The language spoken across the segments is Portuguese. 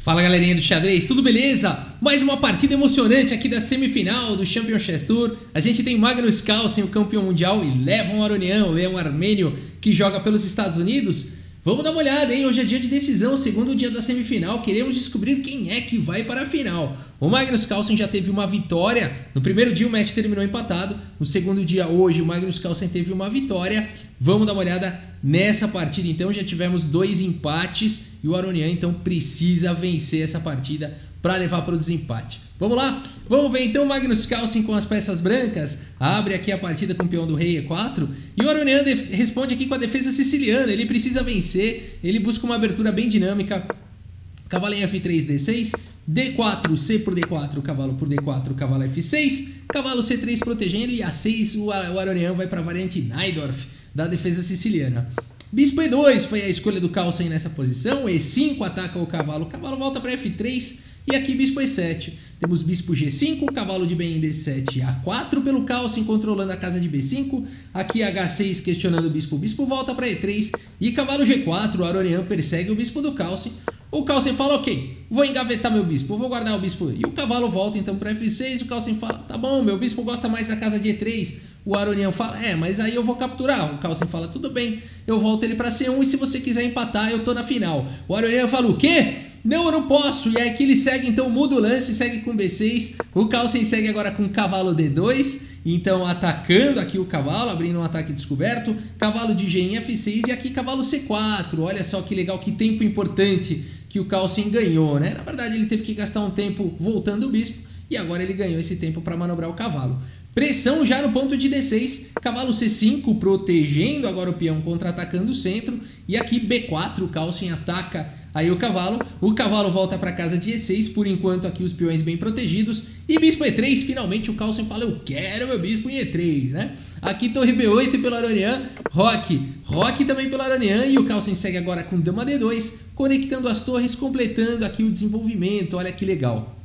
Fala galerinha do xadrez, tudo beleza? Mais uma partida emocionante aqui da semifinal do Champion Chess Tour. A gente tem Magnus Carlsen, o campeão mundial, e Levon Aronian, o leão armênio, que joga pelos Estados Unidos. Vamos dar uma olhada, hein? Hoje é dia de decisão, segundo dia da semifinal. Queremos descobrir quem é que vai para a final. O Magnus Carlsen já teve uma vitória. No primeiro dia o match terminou empatado. No segundo dia, hoje, o Magnus Carlsen teve uma vitória. Vamos dar uma olhada nessa partida. Então já tivemos 2 empates e o Aronian então precisa vencer essa partida para levar para o desempate. Vamos lá? Vamos ver então o Magnus Carlsen com as peças brancas. Abre aqui a partida com o peão do rei E4. E o Aronian responde aqui com a defesa siciliana. Ele precisa vencer. Ele busca uma abertura bem dinâmica. Cavalo em F3, D6. D4, C por D4, cavalo por D4, cavalo F6. Cavalo C3 protegendo. E A6 o Aronian vai para a variante Najdorf da defesa siciliana. Bispo E2 foi a escolha do Carlsen nessa posição. E5 ataca o cavalo volta para F3. E aqui bispo E7, temos bispo G5, cavalo de bem em D7, A4 pelo Carlsen controlando a casa de B5, aqui H6 questionando o bispo volta para E3 e cavalo G4, o Aronian persegue o bispo do Carlsen. O Carlsen fala, ok, vou engavetar meu bispo, vou guardar o bispo. E o cavalo volta então para F6, o Carlsen fala, tá bom, meu bispo gosta mais da casa de E3. O Aronian fala, mas aí eu vou capturar. O Carlsen fala, tudo bem, eu volto ele para C1 e se você quiser empatar eu tô na final. O Aronian fala, o quê? Não, eu não posso. E aqui ele segue, então muda o lance, segue com B6. O Carlsen segue agora com cavalo D2. Então atacando aqui o cavalo, abrindo um ataque descoberto. Cavalo de G em F6 e aqui cavalo C4. Olha só que legal, que tempo importante que o Carlsen ganhou, né? Na verdade ele teve que gastar um tempo voltando o bispo. E agora ele ganhou esse tempo para manobrar o cavalo. Pressão já no ponto de D6, cavalo C5 protegendo agora o peão, contra-atacando o centro. E aqui B4, o Carlsen ataca aí o cavalo volta para casa de E6, por enquanto aqui os peões bem protegidos. E bispo E3, finalmente o Carlsen fala, eu quero meu bispo em E3, né? Aqui torre B8 pelo Aronian, roque também pelo Aronian. E o Carlsen segue agora com dama D2, conectando as torres, completando aqui o desenvolvimento, olha que legal.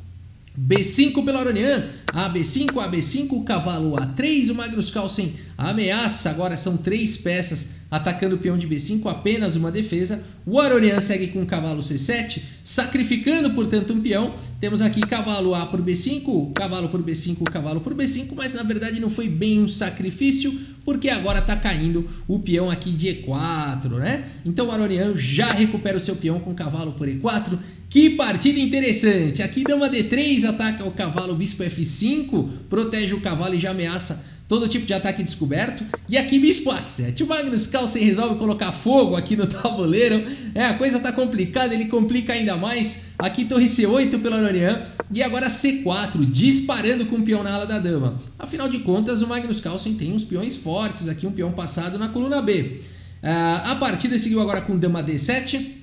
B5 pelo Aronian, AB5, cavalo A3, o Magnus Carlsen ameaça, agora são 3 peças atacando o peão de B5, apenas uma defesa. O Aronian segue com cavalo C7, sacrificando portanto um peão. Temos aqui cavalo A por B5, cavalo por B5, cavalo por B5, mas na verdade não foi bem um sacrifício, porque agora está caindo o peão aqui de E4, né? Então o Aronian já recupera o seu peão com cavalo por E4. Que partida interessante! Aqui dama D3 ataca o cavalo, bispo F5, protege o cavalo e já ameaça todo tipo de ataque descoberto. E aqui bispo A7. O Magnus Carlsen resolve colocar fogo aqui no tabuleiro. A coisa tá complicada, ele complica ainda mais. Aqui torre C8 pelo Aronian. E agora C4, disparando com o peão na ala da dama. Afinal de contas, o Magnus Carlsen tem uns peões fortes aqui, um peão passado na coluna B. A partida seguiu agora com dama D7.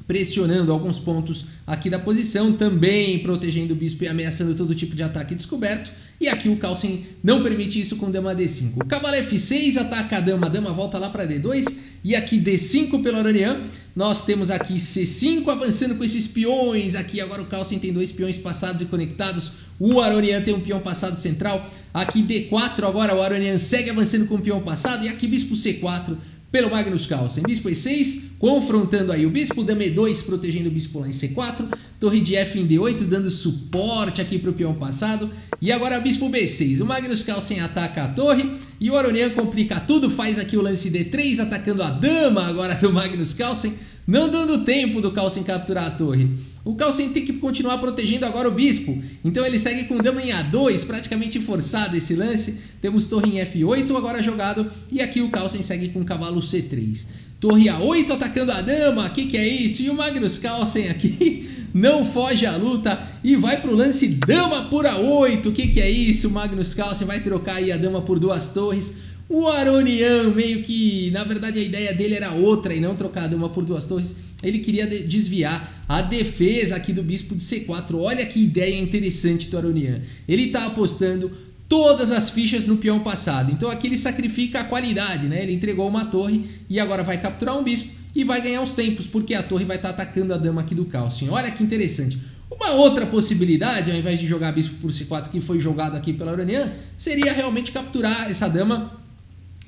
Pressionando alguns pontos aqui da posição, também protegendo o bispo e ameaçando todo tipo de ataque descoberto. E aqui o Carlsen não permite isso com dama D5. O cavalo F6 ataca a dama volta lá para D2. E aqui D5 pelo Aronian. Nós temos aqui C5 avançando com esses peões. Aqui agora o Carlsen tem 2 peões passados e conectados. O Aronian tem um peão passado central. Aqui D4 agora o Aronian segue avançando com o peão passado. E aqui bispo C4 pelo Magnus Carlsen. Bispo E6, confrontando aí o bispo, dama E2, protegendo o bispo lá em C4, torre de F em D8, dando suporte aqui para o peão passado, e agora bispo B6, o Magnus Carlsen ataca a torre, e o Aronian complica tudo, faz aqui o lance D3, atacando a dama agora do Magnus Carlsen, não dando tempo do Carlsen capturar a torre. O Carlsen tem que continuar protegendo agora o bispo. Então ele segue com dama em A2, praticamente forçado esse lance. Temos torre em F8 agora jogado. E aqui o Carlsen segue com cavalo C3. Torre A8 atacando a dama. O que é isso? E o Magnus Carlsen aqui não foge à luta e vai pro lance dama por A8. O que é isso? O Magnus Carlsen vai trocar aí a dama por 2 torres. O Aronian meio que, na verdade a ideia dele era outra e não trocar a dama por 2 torres. Ele queria desviar a defesa aqui do bispo de C4. Olha que ideia interessante do Aronian. Ele está apostando todas as fichas no peão passado. Então aqui ele sacrifica a qualidade, né? Ele entregou uma torre e agora vai capturar um bispo e vai ganhar os tempos, porque a torre vai estar atacando a dama aqui do Carlsen. Olha que interessante. Uma outra possibilidade, ao invés de jogar bispo por C4, que foi jogado aqui pela Aronian, seria realmente capturar essa dama.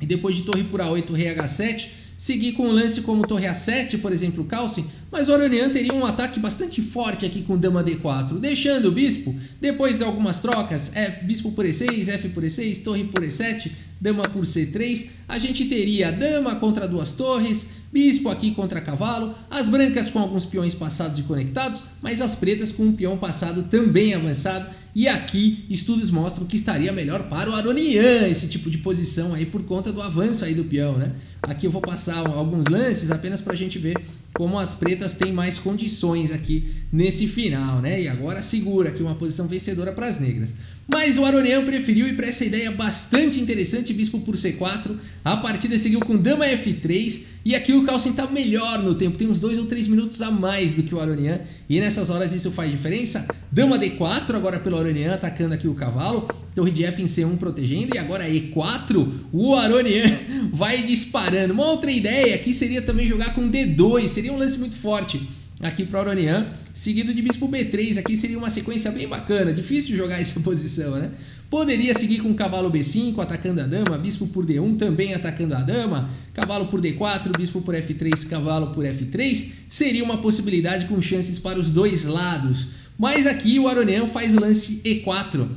E depois de torre por A8, rei H7, seguir com um lance como torre A7, por exemplo, Calcem, mas o Aronian teria um ataque bastante forte aqui com dama D4, deixando o bispo, depois de algumas trocas, bispo por E6, F por E6, torre por E7, dama por C3, a gente teria dama contra duas torres, bispo aqui contra cavalo, as brancas com alguns peões passados e conectados, mas as pretas com um peão passado também avançado, e aqui estudos mostram que estaria melhor para o Aronian esse tipo de posição aí por conta do avanço aí do peão, né? Aqui eu vou passar alguns lances apenas para a gente ver como as pretas têm mais condições aqui nesse final, né? E agora segura aqui uma posição vencedora para as negras. Mas o Aronian preferiu ir para essa ideia bastante interessante, bispo por C4, a partida seguiu com dama F3, e aqui o Calcem está melhor no tempo, tem uns 2 ou 3 minutos a mais do que o Aronian, e nessas horas isso faz diferença. Dama D4 agora pelo Aronian, atacando aqui o cavalo, torre de F em C1 protegendo, e agora E4, o Aronian vai disparando. Uma outra ideia aqui seria também jogar com D2, seria um lance muito forte aqui para o Aronian, seguido de bispo B3, aqui seria uma sequência bem bacana, difícil de jogar essa posição, né? Poderia seguir com cavalo B5, atacando a dama, bispo por D1, também atacando a dama, cavalo por D4, bispo por F3, cavalo por F3, seria uma possibilidade com chances para os dois lados. Mas aqui o Aronian faz o lance E4.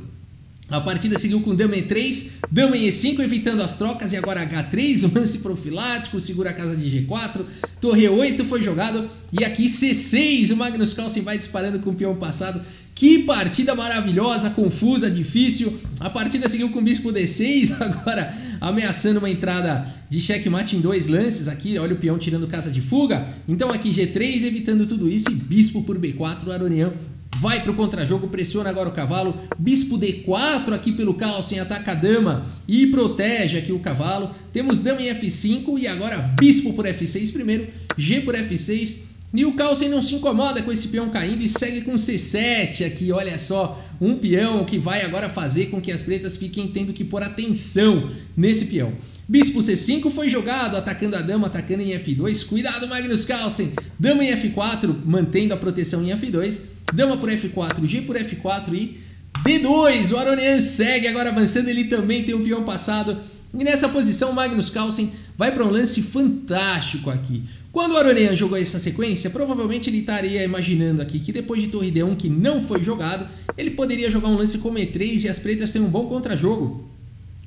A partida seguiu com dama E3, dama em E5, evitando as trocas, e agora H3, o lance profilático, segura a casa de G4, torre E8 foi jogado, e aqui C6, o Magnus Carlsen vai disparando com o peão passado. Que partida maravilhosa, confusa, difícil. A partida seguiu com bispo D6, agora ameaçando uma entrada de checkmate em 2 lances. Aqui, olha o peão tirando casa de fuga. Então aqui G3, evitando tudo isso, e bispo por B4, o Aronian vai para o contra-jogo, pressiona agora o cavalo, bispo D4 aqui pelo Calcem, ataca a dama e protege aqui o cavalo. Temos dama em F5 e agora bispo por F6 primeiro, G por F6. E o Calcem não se incomoda com esse peão caindo e segue com C7 aqui, olha só, um peão que vai agora fazer com que as pretas fiquem tendo que pôr atenção nesse peão. Bispo C5 foi jogado, atacando a dama, atacando em F2, cuidado Magnus Carlsen, dama em F4, mantendo a proteção em F2, dama por F4, G por F4 e D2, o Aronian segue agora avançando, ele também tem um peão passado. E nessa posição o Magnus Carlsen vai para um lance fantástico aqui. Quando o Aronian jogou essa sequência, provavelmente ele estaria imaginando aqui que depois de torre D1 que não foi jogado, ele poderia jogar um lance como E3 e as pretas têm um bom contra-jogo.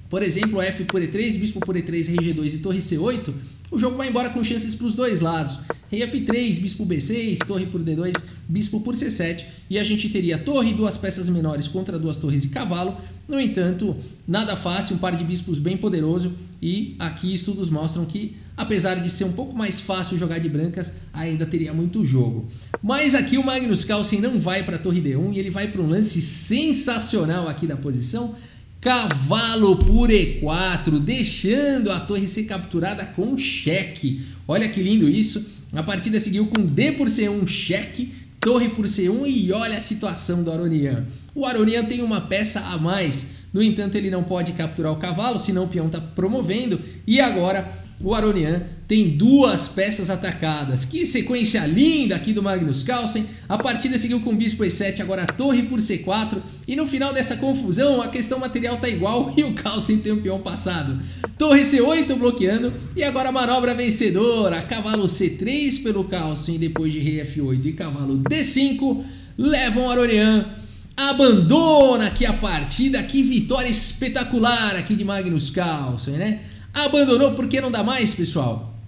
Por exemplo, F por E3, bispo por E3, rei G2 e torre C8, o jogo vai embora com chances para os dois lados. Rei F3, bispo B6, torre por D2, bispo por C7, e a gente teria torre e 2 peças menores contra 2 torres de cavalo. No entanto, nada fácil, um par de bispos bem poderoso, e aqui estudos mostram que, apesar de ser um pouco mais fácil jogar de brancas, ainda teria muito jogo. Mas aqui o Magnus Carlsen não vai para a torre D1 e ele vai para um lance sensacional aqui da posição, cavalo por E4, deixando a torre ser capturada com cheque. Olha que lindo isso. A partida seguiu com D por C1, cheque, torre por C1 e olha a situação do Aronian. O Aronian tem uma peça a mais, no entanto ele não pode capturar o cavalo, senão o peão está promovendo, e agora o Aronian tem 2 peças atacadas. Que sequência linda aqui do Magnus Carlsen. A partida seguiu com bispo E7, agora torre por C4. E no final dessa confusão, a questão material está igual e o Carlsen tem um peão passado. Torre C8 bloqueando. E agora a manobra vencedora. Cavalo C3 pelo Carlsen, depois de rei F8 e cavalo D5. Levam o Aronian. Abandona aqui a partida. Que vitória espetacular aqui de Magnus Carlsen, né? Abandonou porque não dá mais, pessoal.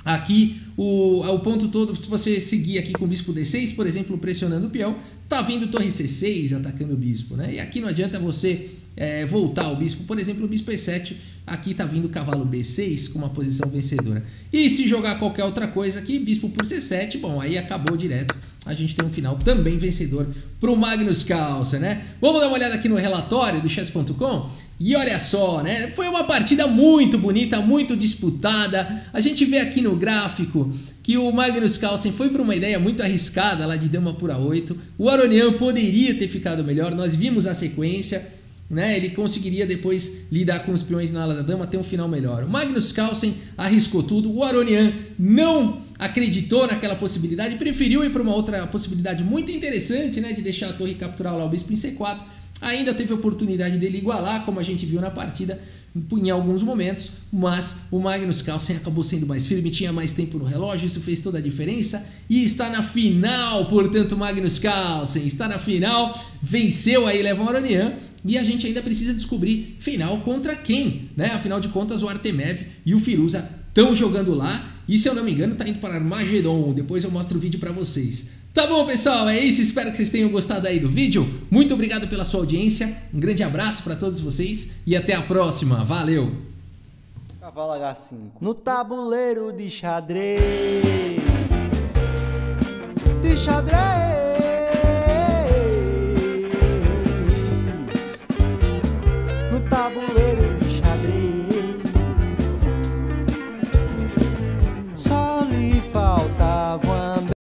Aqui o ponto todo, se você seguir aqui com o bispo D6, por exemplo, pressionando o peão, tá vindo torre C6 atacando o bispo, né? E aqui não adianta você voltar o bispo, por exemplo, o bispo E7, aqui tá vindo o cavalo B6 com uma posição vencedora. E se jogar qualquer outra coisa aqui, bispo por C7, bom, aí acabou direto. A gente tem um final também vencedor pro Magnus Carlsen, né? Vamos dar uma olhada aqui no relatório do chess.com e olha só, né? Foi uma partida muito bonita, muito disputada. A gente vê aqui no gráfico que o Magnus Carlsen foi para uma ideia muito arriscada lá de dama por A8. O Aronian poderia ter ficado melhor, nós vimos a sequência, né? Ele conseguiria depois lidar com os peões na ala da dama, ter um final melhor. O Magnus Carlsen arriscou tudo, o Aronian não acreditou naquela possibilidade, preferiu ir para uma outra possibilidade muito interessante, né? De deixar a torre capturar lá o bispo em C4. Ainda teve a oportunidade dele igualar, como a gente viu na partida, em alguns momentos, mas o Magnus Carlsen acabou sendo mais firme, tinha mais tempo no relógio, isso fez toda a diferença e está na final, portanto Magnus Carlsen está na final, venceu aí Levon Aronian e a gente ainda precisa descobrir final contra quem, né? Afinal de contas o Artemev e o Firuza estão jogando lá e se eu não me engano tá indo para Armagedon, depois eu mostro o vídeo para vocês. Tá bom, pessoal, é isso, espero que vocês tenham gostado aí do vídeo, muito obrigado pela sua audiência, um grande abraço para todos vocês e até a próxima, valeu! Cavalo H5 no tabuleiro de xadrez, de xadrez.